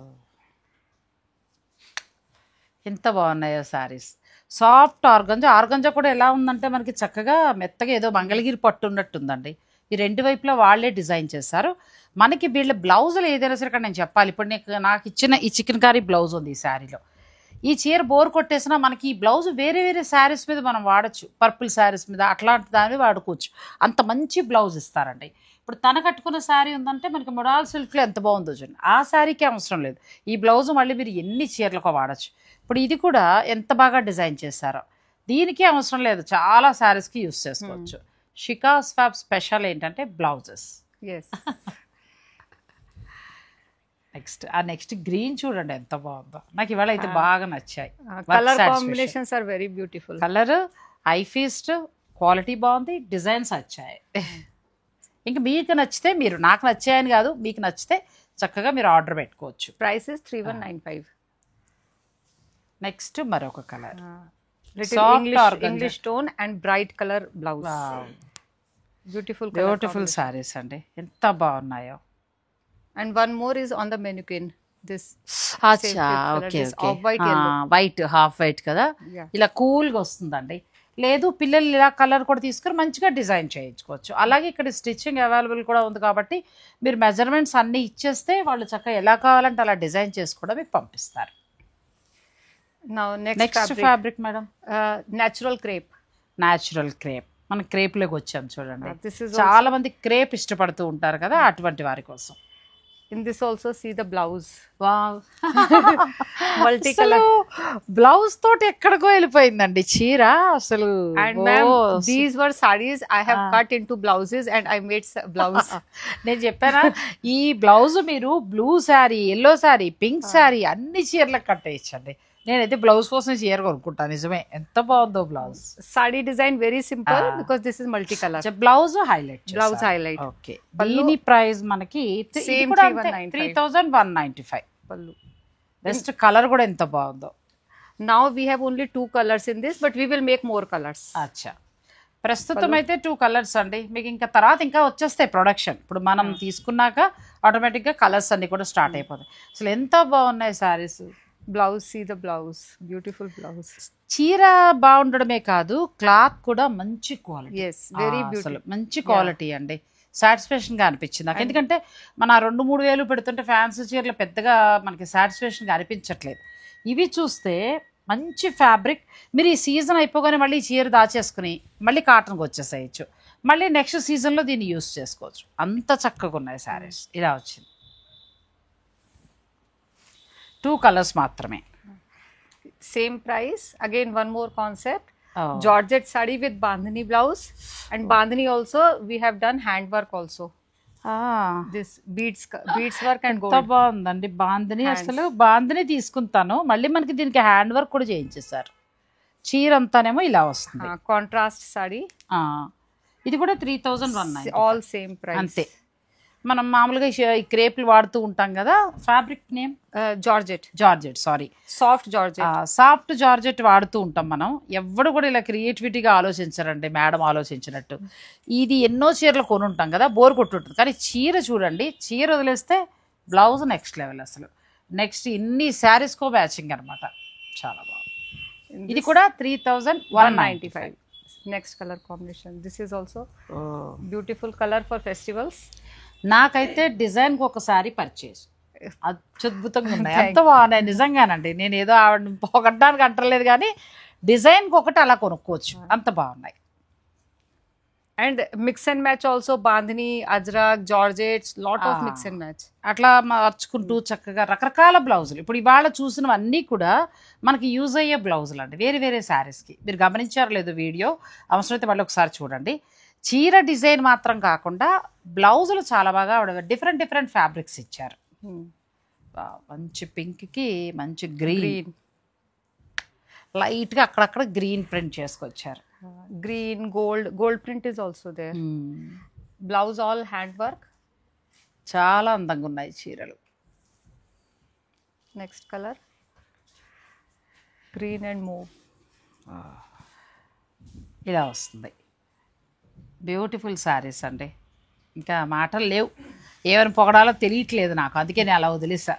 ఎంత బాగున్నాయో శారీస్. Soft organza. ఆర్గంజా కూడా ఎలా ఉందంటే మనకి చక్కగా మెత్తగా ఏదో మంగళగిరి పట్టు ఉన్నట్టుందండి. ఈ రెండు వైపులా వాళ్ళే డిజైన్ చేశారు. మనకి వీళ్ళ బ్లౌజులు ఏదైనా సరే ఇక్కడ నేను చెప్పాలి, ఇప్పుడు నాకు ఇచ్చిన ఈ చికెన్ కర్రీ బ్లౌజ్ ఉంది ఈ శారీలో. ఈ చీర బోర్ కొట్టేసినా మనకి ఈ బ్లౌజ్ వేరే వేరే శారీస్ మీద మనం వాడచ్చు, పర్పుల్ శారీస్ మీద అట్లాంటి దాన్ని వాడుకోవచ్చు. అంత మంచి బ్లౌజ్ ఇస్తారండి. ఇప్పుడు తన కట్టుకున్న శారీ ఉందంటే మనకి మొడాల్ సిల్క్లో ఎంత బాగుందో చూడండి. ఆ శారీకి అవసరం లేదు, ఈ బ్లౌజ్ మళ్ళీ మీరు ఎన్ని చీరలకు వాడచ్చు. ఇప్పుడు ఇది కూడా ఎంత బాగా డిజైన్ చేశారో, దీనికి అవసరం లేదు, చాలా శారీస్కి యూస్ చేసుకోవచ్చు. షికాస్ ఫ్యాబ్ స్పెషల్ ఏంటంటే బ్లౌజెస్. Yes. నెక్స్ట్ గ్రీన్ చూడండి ఎంత బాగుందో. నాకు ఇవాళ అయితే బాగా నచ్చాయి. Color combinations are very beautiful. Colour I feast, quality బాగుంది, డిజైన్స్ వచ్చాయి. ఇంకా మీకు నచ్చితే మీరు, నాకు నచ్చాయని కాదు, మీకు నచ్చితే చక్కగా మీరు ఆర్డర్ పెట్టుకోవచ్చు. Price is 3195. నెక్స్ట్ మరొక colour, Little English tone and bright color blouse. Beautiful color beautiful saris అండి, ఎంత బాగున్నాయో. And one more is on the mannequin. This అచ్చా, okay okay. off-white yellow. White, half white కదా, Yeah. ఇలా కూల్గా వస్తుందండి. లేదు పిల్లలు ఇలా కలర్ కూడా తీసుకుని మంచిగా డిజైన్ చేయించుకోవచ్చు. అలాగే ఇక్కడ స్టిచ్చింగ్ అవైలబుల్ కూడా ఉంది కాబట్టి మీరు మెజర్మెంట్స్ అన్నీ ఇచ్చేస్తే వాళ్ళు చక్కగా ఎలా కావాలంటే అలా డిజైన్ చేసి కూడా మీకు పంపిస్తారు. Now next next fabric madam, natural crepe. Natural crepe. మనం క్రేప్లోకి వచ్చాం చూడండి. This is చాలా మంది క్రేప్ ఇష్టపడుతూ ఉంటారు కదా, అటువంటి వారి కోసం. in this also see the blouse. Wow, Multicolor. Blouse తోటి ఎక్కడికో వెళ్ళిపోయిందండి చీర అసలు. And ma'am, these were sarees I have cut into blouses and I made blouse. నేను చెప్పానా, ఈ బ్లౌజ్ మీరు blue sari, yellow sari, pink sari అన్ని చీరలకు కట్టేయచ్చండి. నేనైతే బ్లౌజ్ కోసం చీర కొనుక్కుంటాను. నిజమే, ఎంత బాగుందో blouse. Saree design very simple because this is multicolor. Blouse highlight, Blouse highlight. Okay. దీని ప్రైస్ మనకి Same 3195. Pallu. బెస్ట్ కలర్ కూడా ఎంత బాగుందో. Now we have only 2 colors in this, but we will make more colors. అచ్చా, ప్రస్తుతం అయితే 2 కలర్స్ అండి. మీకు ఇంకా తర్వాత ఇంకా వచ్చేస్తాయి ప్రొడక్షన్. ఇప్పుడు మనం తీసుకున్నాక ఆటోమేటిక్గా కలర్స్ అన్ని కూడా స్టార్ట్ అయిపోతాయి. అసలు ఎంత బాగున్నాయి saris. Blouse, see the blouse. Beautiful blouse. చీర బాగుండడమే కాదు, క్లాత్ కూడా మంచి క్వాలిటీ. Yes, very అసలు beautiful. మంచి క్వాలిటీ అండి. సాటిస్ఫాక్షన్గా అనిపించింది నాకు. ఎందుకంటే మన 2-3 వేలు పెడుతుంటే ఫ్యాన్సీ చీరలు పెద్దగా మనకి సాటిస్ఫాక్షన్గా అనిపించట్లేదు. ఇవి చూస్తే మంచి ఫ్యాబ్రిక్. మీరు ఈ సీజన్ అయిపోగానే మళ్ళీ ఈ చీర దాచేసుకుని మళ్ళీ కాటన్కి వచ్చేసేయచ్చు. మళ్ళీ నెక్స్ట్ సీజన్లో దీన్ని యూస్ చేసుకోవచ్చు. అంత చక్కగా ఉన్నాయి శారీస్. ఇలా వచ్చింది. 2 కలర్స్ మాత్రమే. Same price. Again, one more concept. Georgette saree with bandhani blouse, and bandhani also we have done handwork also. This beads work and ఎంత gold. బాగుందండి బాందిని. అసలు బాందిని తీసుకుంటాను, మళ్ళీ మనకి దీనికి హ్యాండ్ వర్క్ కూడా చేయించేసారు. చీర అంతానేమో ఇలా వస్తుంది. Contrast saree. ఇది కూడా 3190. All same price. అంతే. మనం మామూలుగా ఈ క్రేప్లు వాడుతూ ఉంటాం కదా. Fabric name Georgette. Georgette, sorry, Soft Georgette. Soft georgette వాడుతూ ఉంటాం మనం. ఎవడు కూడా ఇలా క్రియేటివిటీగా ఆలోచించారండి మేడం ఆలోచించినట్టు. ఇది ఎన్నో చీరలు కొని ఉంటాం కదా, బోర్ కొట్టుంటుంది. కానీ చీర చూడండి, చీర వదిలేస్తే బ్లౌజ్ నెక్స్ట్ లెవెల్ అసలు. నెక్స్ట్ ఇన్ని శారీస్కో మ్యాచింగ్ అనమాట. చాలా బాగుంది. ఇది కూడా 3195. Next color combination. This is also beautiful color for festivals. నాకైతే డిజైన్కి ఒకసారి పర్చేజ్ అద్భుతంగా ఉన్నాయి. ఎంత బాగున్నాయి నిజంగానండి. నేను ఏదో ఆవిడ పొగడ్డానికి అంటలేదు కానీ డిజైన్కి ఒకటి అలా కొనుక్కోవచ్చు, అంత బాగున్నాయి. And mix and match also, bandhani, ajrak, georgettes, lot of Ah. mix and match. అట్లా మార్చుకుంటూ చక్కగా రకరకాల బ్లౌజులు ఇప్పుడు ఇవాళ చూసినవన్నీ కూడా మనకి యూజ్ అయ్యే బ్లౌజులు అండి వేరే వేరే శారీస్కి. మీరు గమనించారో లేదో వీడియో, అవసరమైతే మళ్ళీ ఒకసారి చూడండి. చీర డిజైన్ మాత్రం కాకుండా బ్లౌజులు చాలా బాగా డిఫరెంట్ డిఫరెంట్ ఫ్యాబ్రిక్స్ ఇచ్చారు. మంచి పింక్కి మంచి గ్రీన్, లైట్గా అక్కడక్కడ గ్రీన్ ప్రింట్ చేసుకొచ్చారు. Green, gold print is also there. Blouse all hand work. చాలా అందంగా ఉన్నాయి చీరలు. Next color, green and mauve. ఇలా వస్తుంది. బ్యూటిఫుల్ శారీస్ అండి, ఇంకా మాటలు లేవు, ఏమైనా పొగడాలో తెలియట్లేదు నాకు, అందుకే నేను అలా వదిలేసా.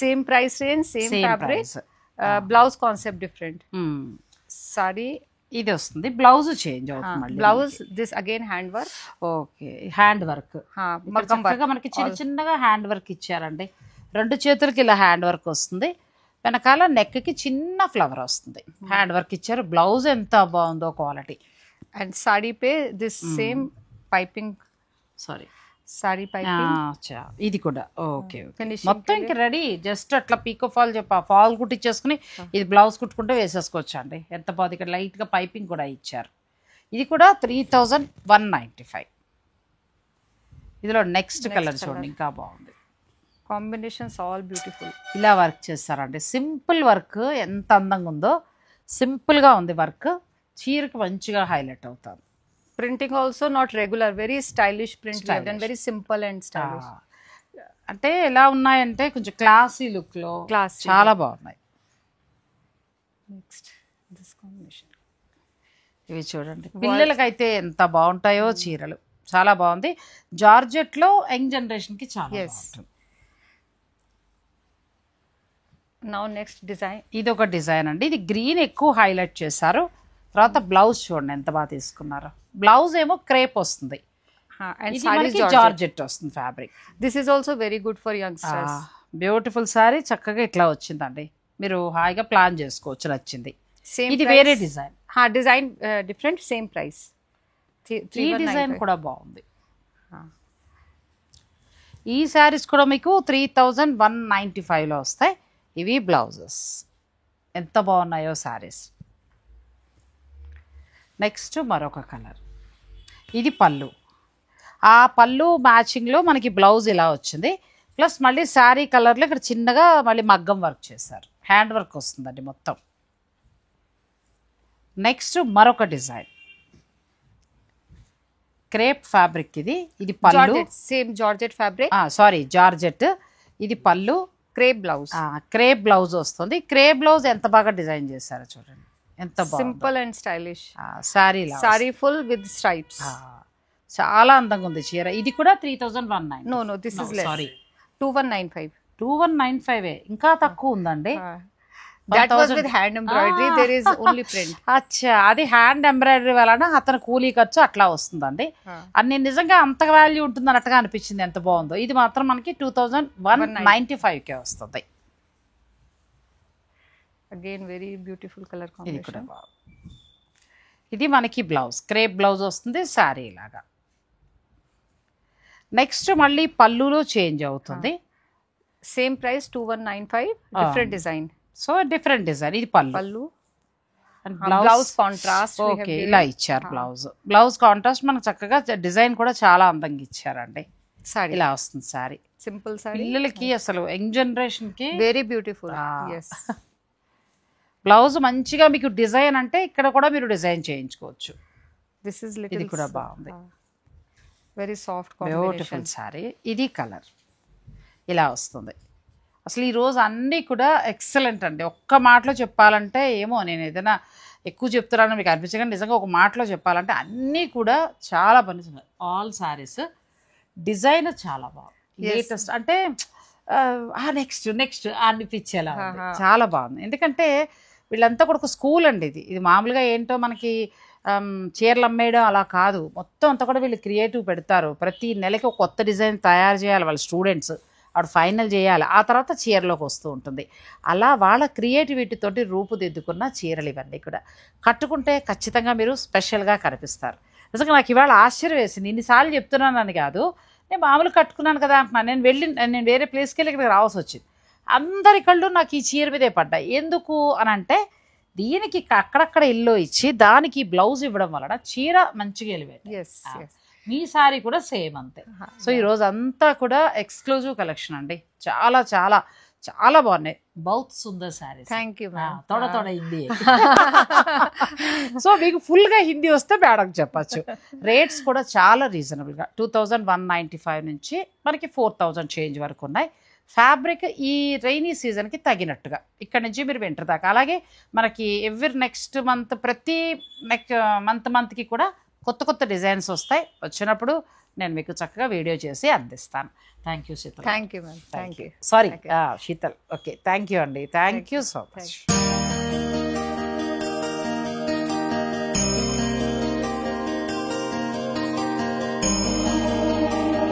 Same price range, same fabric. Price. Blouse concept different. Saree. ఇది వస్తుంది, బ్లౌజ్ చేంజ్ అవుతుంది మళ్ళీ. Blouse this again hand work. Okay, hand work. Makam work. మనకి చిన్న చిన్నగా హ్యాండ్ వర్క్ ఇచ్చారండి. 2 చేతులకి ఇలా హ్యాండ్ వర్క్ వస్తుంది, వెనకాల నెక్కి చిన్న ఫ్లవర్ వస్తుంది. హ్యాండ్ వర్క్ ఇచ్చారు. బ్లౌజ్ ఎంత బాగుందో quality. And saree pe this same piping. Sorry, Saree piping. ఇది కూడా ఓకే. Finishing మొత్తం ఇంక రెడీ. జస్ట్ అట్లా పీకో ఫాల్ ఫాల్ కుట్టించేసుకుని ఇది బ్లౌజ్ కుట్టుకుంటే వేసేసుకోవచ్చు అండి. ఎంత బాగుంది. ఇక్కడ లైట్గా పైపింగ్ కూడా ఇచ్చారు. ఇది కూడా 3195. ఇదిలో నెక్స్ట్ కలర్ చూడండి, ఇంకా బాగుంది. Combinations all beautiful. ఇలా వర్క్ చేస్తారండి, సింపుల్ వర్క్. ఎంత అందంగా ఉందో, సింపుల్గా ఉంది వర్క్. చీరకి మంచిగా హైలైట్ అవుతారు. Printing also not regular, very stylish print. We have done very simple and stylish. అంటే ఎలా ఉన్నాయంటే కొంచెం క్లాసీ లుక్లో Classy. చాలా బాగున్నాయి. Next, this combination. ఇవి చూడండి, పిల్లలకైతే ఎంత బాగుంటాయో చీరలు. చాలా బాగుంది. జార్జెట్లో యంగ్ జనరేషన్కి చాలా Yes. బాగుంటుంది. Now next design. ఇది ఒక డిజైన్ అండి. ఇది గ్రీన్ ఎక్కువ హైలైట్ చేశారు. తర్వాత బ్లౌజ్ చూడండి ఎంత బాగా తీసుకున్నారు. బ్లౌజ్ ఏమో క్రేప్ వస్తుంది, And ఇది saree is మనకి georgette. జార్జెట్ వస్తుంది fabric. This is also very good for youngsters. Beautiful sorry, చక్కగా ఇట్లా వచ్చిందండి. మీరు హాయిగా ప్లాన్ చేసుకోవచ్చు, నచ్చింది. Same ఇది price. వేరే design. Design different, same price. ఈ డిజైన్ కూడా బాగుంది. ఈ శారీస్ కూడా మీకు 3195లో వస్తాయి. ఇవి బ్లౌజెస్ ఎంత బాగున్నాయో శారీస్. నెక్స్ట్ మరొక కలర్. ఇది పళ్ళు. ఆ పళ్ళు మ్యాచింగ్లో మనకి బ్లౌజ్ ఇలా వచ్చింది. ప్లస్ మళ్ళీ శారీ కలర్లో ఇక్కడ చిన్నగా మళ్ళీ మగ్గం వర్క్ చేశారు. హ్యాండ్ వర్క్ వస్తుందండి మొత్తం. నెక్స్ట్ మరొక డిజైన్, క్రేప్ ఫ్యాబ్రిక్. ఇది పళ్ళు. Georgette, same georgette fabric. Sorry, georgette. ఇది పళ్ళు. Crepe blouse. క్రేప్ బ్లౌజ్ వస్తుంది. క్రేప్ బ్లౌజ్ ఎంత బాగా డిజైన్ చేశారో చూడండి, ఎంత బాగుంది. Simple and stylish. Sari Saree full with stripes. చాలా అందంగా ఉంది చీర. ఇది కూడా 3109. No, this is less. Sorry, 2195. 2195. ఇంకా తక్కువ ఉందండి. That was with hand embroidery. There is only print. అచ్చా, అది హ్యాండ్ ఎంబ్రాయిడరీ వలన అతను కూలీ ఖర్చు అట్లా వస్తుందండి. అన్ని నిజంగా అంత వాల్యూ ఉంటుంది అన్నట్టుగా అనిపించింది. ఎంత బాగుందో. ఇది మాత్రం మనకి 2195కే వస్తుంది. Again very beautiful color ఇది కూడా combination. బాగుంది. ఇది మనకి బ్లౌజ్, క్రేప్ బ్లౌజ్ వస్తుంది శారీ లాగా. నెక్స్ట్ మళ్ళీ పళ్ళులో చేంజ్ అవుతుంది. Same price 2195. Different design. So different design. ఇది పళ్ళు. Pallu. And Blouse contrast. We have okay, given. ఇలా ఇచ్చారు బ్లౌజ్. బ్లౌజ్ కాంట్రాస్ట్ మనకు చక్కగా డిజైన్ కూడా చాలా అందంగా ఇచ్చారండి. Saree. ఇలా వస్తుంది శారీ. Simple saree. పిల్లలకి అసలు యంగ్ జనరేషన్ కి Very beautiful. Yes. బ్లౌజ్ మంచిగా మీకు డిజైన్ అంటే ఇక్కడ కూడా మీరు డిజైన్ చేయించుకోవచ్చు. This is little. ఇది కూడా బాగుంది. Very soft beautiful combination. Sari. ఇది కలర్ ఇలా వస్తుంది. అసలు ఈరోజు అన్నీ కూడా ఎక్సలెంట్ అండి. ఒక్క మాటలో చెప్పాలంటే, ఏమో నేను ఏదైనా ఎక్కువ చెప్తున్నాను మీకు అనిపించగానే, నిజంగా ఒక మాటలో చెప్పాలంటే అన్నీ కూడా చాలా పనిచేస్తున్నాయి. ఆల్ శారీస్ డిజైన్ చాలా బాగుంది. లేటెస్ట్ అంటే నెక్స్ట్ అనిపించేలా ఉంది. చాలా బాగుంది. ఎందుకంటే వీళ్ళంతా కూడా ఒక స్కూల్ అండి. ఇది మామూలుగా ఏంటో మనకి చీరలు అమ్మేయడం అలా కాదు. మొత్తం అంతా కూడా వీళ్ళు క్రియేటివ్ పెడతారు. ప్రతి నెలకి ఒక కొత్త డిజైన్ తయారు చేయాలి వాళ్ళ స్టూడెంట్స్. ఆవిడ ఫైనల్ చేయాలి, ఆ తర్వాత చీరలోకి వస్తూ ఉంటుంది. అలా వాళ్ళ క్రియేటివిటీతోటి రూపుదిద్దుకున్న చీరలు ఇవన్నీ కూడా. కట్టుకుంటే ఖచ్చితంగా మీరు స్పెషల్గా కనిపిస్తారు. నిజంగా నాకు ఇవాళ ఆశ్చర్యం వేసింది. ఇన్నిసార్లు చెప్తున్నానని కాదు, నేను మామూలు కట్టుకున్నాను కదా అంటున్నాను. నేను వేరే ప్లేస్కి వెళ్ళి ఇక్కడికి రావాల్సి వచ్చింది. అందరి కళ్ళు నాకు ఈ చీర మీదే పడ్డాయి. ఎందుకు అని అంటే దీనికి అక్కడక్కడ ఇల్లు ఇచ్చి దానికి బ్లౌజ్ ఇవ్వడం వలన చీర మంచిగా వెళ్ళిపోయింది. మీ సారీ కూడా సేమ్ అంతే. సో ఈరోజు అంతా కూడా ఎక్స్క్లూజివ్ కలెక్షన్ అండి. చాలా చాలా చాలా బాగున్నాయి. బౌత్ సుందర్ సారీ. Thank you. తోడ తోడ హిందీ. సో మీకు ఫుల్గా హిందీ వస్తే మేడం చెప్పచ్చు. రేట్స్ కూడా చాలా రీజనబుల్గా 2195 నుంచి మనకి 4000 చేంజ్ వరకు ఉన్నాయి. ఫ్యాబ్రిక్ ఈ రైనీ సీజన్కి తగినట్టుగా ఇక్కడ నుంచి మీరు వింటర్ దాకా. అలాగే మనకి ఎవ్రీ నెక్స్ట్ మంత్ ప్రతి మంత్కి కూడా కొత్త కొత్త డిజైన్స్ వస్తాయి. వచ్చినప్పుడు నేను మీకు చక్కగా వీడియో చేసి అందిస్తాను. Thank you Sheetal. Thank you ma'am. Thank you. Sorry Sheetal. Okay, thank you అండి. Thank you so much.